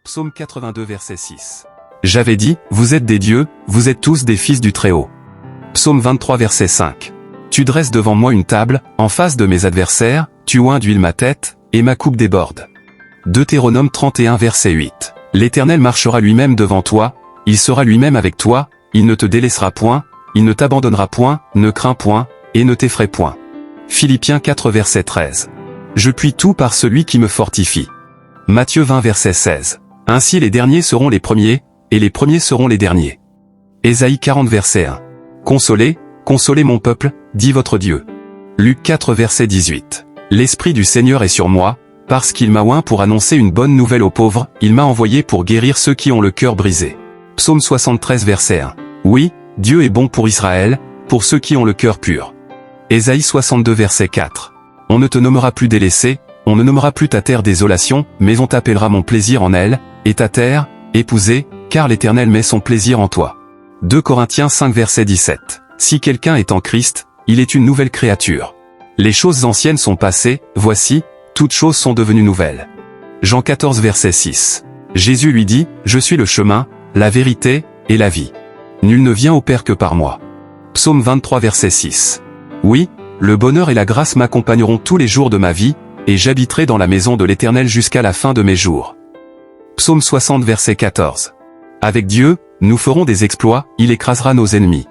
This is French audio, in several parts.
Psaume 82 verset 6. J'avais dit, vous êtes des dieux, vous êtes tous des fils du Très-Haut. Psaume 23 verset 5. Tu dresses devant moi une table, en face de mes adversaires, tu oins d'huile ma tête, et ma coupe déborde. Deutéronome 31 verset 8. L'Éternel marchera lui-même devant toi, il sera lui-même avec toi, il ne te délaissera point, il ne t'abandonnera point, ne crains point, et ne t'effraie point. Philippiens 4 verset 13. Je puis tout par celui qui me fortifie. Matthieu 20 verset 16. Ainsi les derniers seront les premiers, et les premiers seront les derniers. Ésaïe 40 verset 1. Consolez, consolez mon peuple, dit votre Dieu. Luc 4 verset 18. L'Esprit du Seigneur est sur moi, parce qu'il m'a oint pour annoncer une bonne nouvelle aux pauvres, il m'a envoyé pour guérir ceux qui ont le cœur brisé. Psaume 73 verset 1. Oui, Dieu est bon pour Israël, pour ceux qui ont le cœur pur. Ésaïe 62 verset 4. On ne te nommera plus délaissé, on ne nommera plus ta terre désolation, mais on t'appellera mon plaisir en elle, et ta terre, épousée, car l'Éternel met son plaisir en toi. 2 Corinthiens 5 verset 17. Si quelqu'un est en Christ, il est une nouvelle créature. Les choses anciennes sont passées, voici, toutes choses sont devenues nouvelles. Jean 14 verset 6. Jésus lui dit, je suis le chemin, la vérité, et la vie. Nul ne vient au Père que par moi. Psaume 23 verset 6. Oui, le bonheur et la grâce m'accompagneront tous les jours de ma vie, et j'habiterai dans la maison de l'Éternel jusqu'à la fin de mes jours. Psaume 60 verset 14. Avec Dieu, nous ferons des exploits, il écrasera nos ennemis.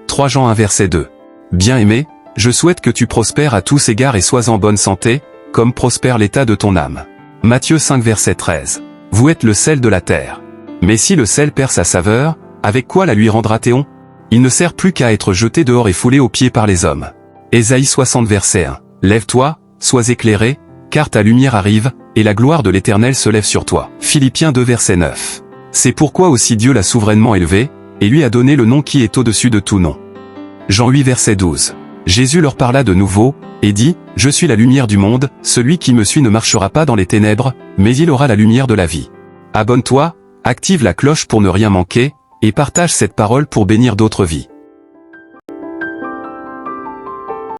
3 Jean 1 verset 2. Bien-aimé, je souhaite que tu prospères à tous égards et sois en bonne santé, comme prospère l'état de ton âme. Matthieu 5 verset 13. Vous êtes le sel de la terre. Mais si le sel perd sa saveur, avec quoi la lui rendra-t-on? Il ne sert plus qu'à être jeté dehors et foulé aux pieds par les hommes. Ésaïe 60 verset 1. Lève-toi, sois éclairé, car ta lumière arrive, et la gloire de l'Éternel se lève sur toi. Philippiens 2 verset 9. C'est pourquoi aussi Dieu l'a souverainement élevé, et lui a donné le nom qui est au-dessus de tout nom. Jean 8 verset 12. Jésus leur parla de nouveau, et dit, je suis la lumière du monde, celui qui me suit ne marchera pas dans les ténèbres, mais il aura la lumière de la vie. Abonne-toi, active la cloche pour ne rien manquer, et partage cette parole pour bénir d'autres vies.